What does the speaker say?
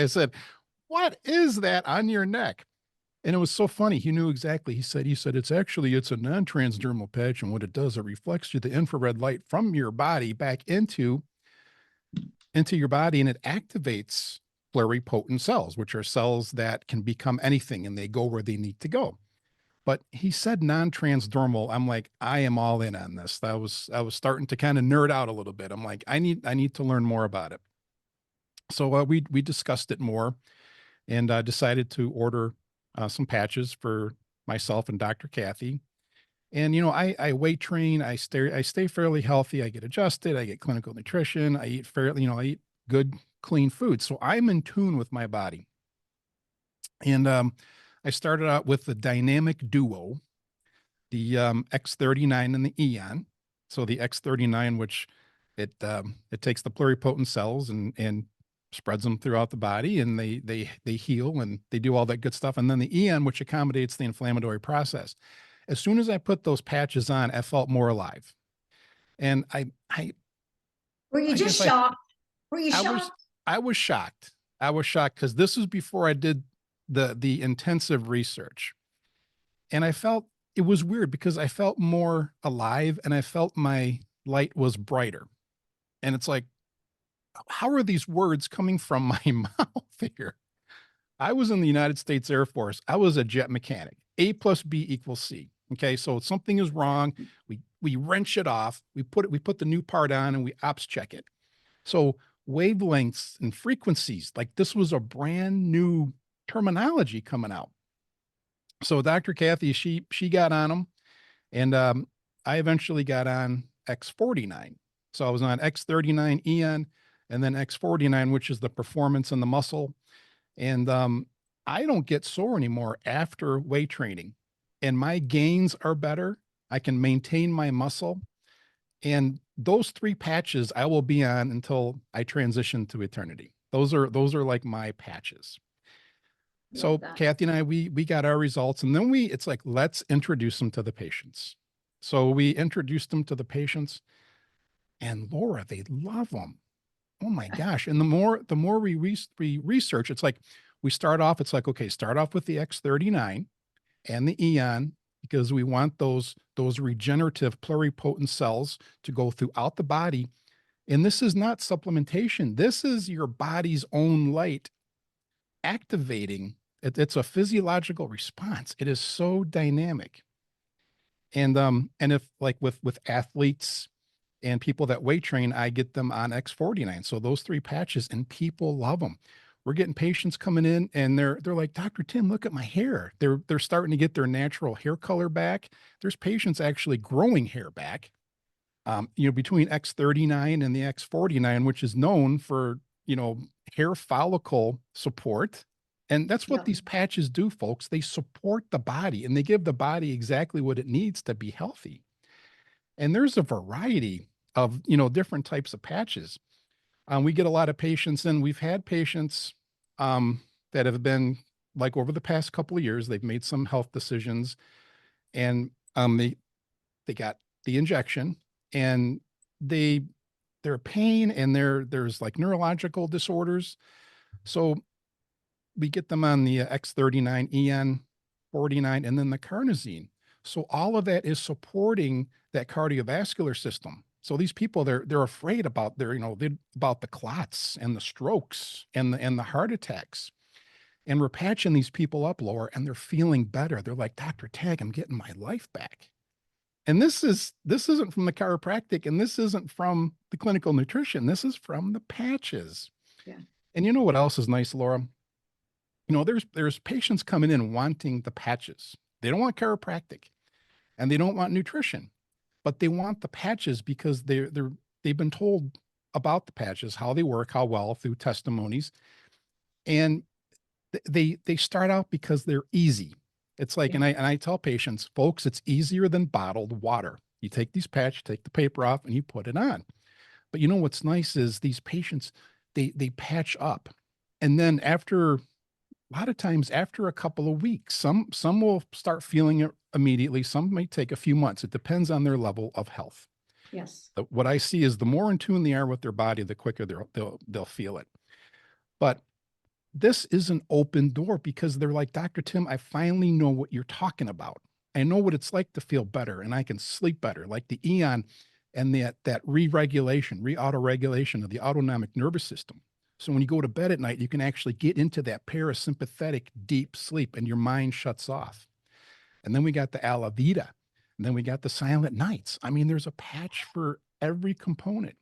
I said, what is that on your neck? And it was so funny. He knew exactly. He said, it's a non-transdermal patch. And what it does, it reflects you the infrared light from your body back into your body, and it activates pluripotent cells, which are cells that can become anything and they go where they need to go. But he said non-transdermal. I'm like, I am all in on this. I was starting to kind of nerd out a little bit. I'm like, I need to learn more about it. So we discussed it more and decided to order some patches for myself and Dr. Kathy. And I weight train. I stay fairly healthy. I get adjusted. I get clinical nutrition. I eat fairly. I eat good, clean food. So I'm in tune with my body. And I started out with the dynamic duo, the X39 and the Eon. So the X39, which it takes the pluripotent cells and spreads them throughout the body, and they heal and they do all that good stuff. And then the Eon, which accommodates the inflammatory process. As soon as I put those patches on, I felt more alive. And Were you I guess just shocked? Were you I was shocked? I was shocked. I was shocked because this was before I did the intensive research. And I felt it was weird because I felt more alive and I felt my light was brighter. And it's like, how are these words coming from my mouth here? I was in the United States Air Force. I was a jet mechanic. A plus B equals C. Okay, so something is wrong. We wrench it off. We put the new part on and we ops check it. So wavelengths and frequencies, like this was a brand new terminology coming out. So Dr. Kathy, she got on them, and I eventually got on X49. So I was on X39 Eon, and then X49, which is the performance and the muscle. And I don't get sore anymore after weight training, and my gains are better. I can maintain my muscle, and those three patches I will be on until I transition to eternity. Those are like my patches. Love So that. Kathy and I, we got our results, and then it's like, let's introduce them to the patients. So we introduced them to the patients, and Laura, they love them. Oh my gosh. And the more we research, it's like it's like, okay, start off with the X39 and the Eon, because we want those regenerative pluripotent cells to go throughout the body. And this is not supplementation. This is your body's own light activating. It's a physiological response. It is so dynamic. And if like with athletes and people that weight train, I get them on X49. So those three patches, and people love them. We're getting patients coming in and they're like, Dr. Tim, look at my hair. They're starting to get their natural hair color back. There's patients actually growing hair back. Between X39 and the X49, which is known for, hair follicle support. And that's what Yep. these patches do, folks. They support the body and they give the body exactly what it needs to be healthy. And there's a variety of, different types of patches. We get a lot of patients, and we've had patients that have been, like, over the past couple of years, they've made some health decisions, and they got the injection, and they're pain, and there's like neurological disorders. So we get them on the X39 EN 49 and then the carnosine. So all of that is supporting that cardiovascular system. So these people, they're afraid about about the clots and the strokes and the heart attacks. And we're patching these people up, Laura, and they're feeling better. They're like, Dr. Taig, I'm getting my life back. And this isn't from the chiropractic, and this isn't from the clinical nutrition. This is from the patches. Yeah. And you know what else is nice, Laura? There's patients coming in wanting the patches. They don't want chiropractic and they don't want nutrition, but they want the patches because they've been told about the patches, how they work, how well, through testimonies. And they start out because they're easy. It's like, Yeah. and I tell patients, folks, it's easier than bottled water. You take these patches, take the paper off, and you put it on. But you know what's nice is these patients, they patch up. And then after, a lot of times after a couple of weeks, some will start feeling it immediately. Some may take a few months. It depends on their level of health. Yes. What I see is the more in tune they are with their body, the quicker they'll feel it. But this is an open door because they're like, Dr. Tim, I finally know what you're talking about. I know what it's like to feel better and I can sleep better, like the Eon and that re-regulation, re-auto-regulation of the autonomic nervous system. So when you go to bed at night, you can actually get into that parasympathetic deep sleep and your mind shuts off. And then we got the Alavita, and then we got the Silent Nights. I mean, there's a patch for every component.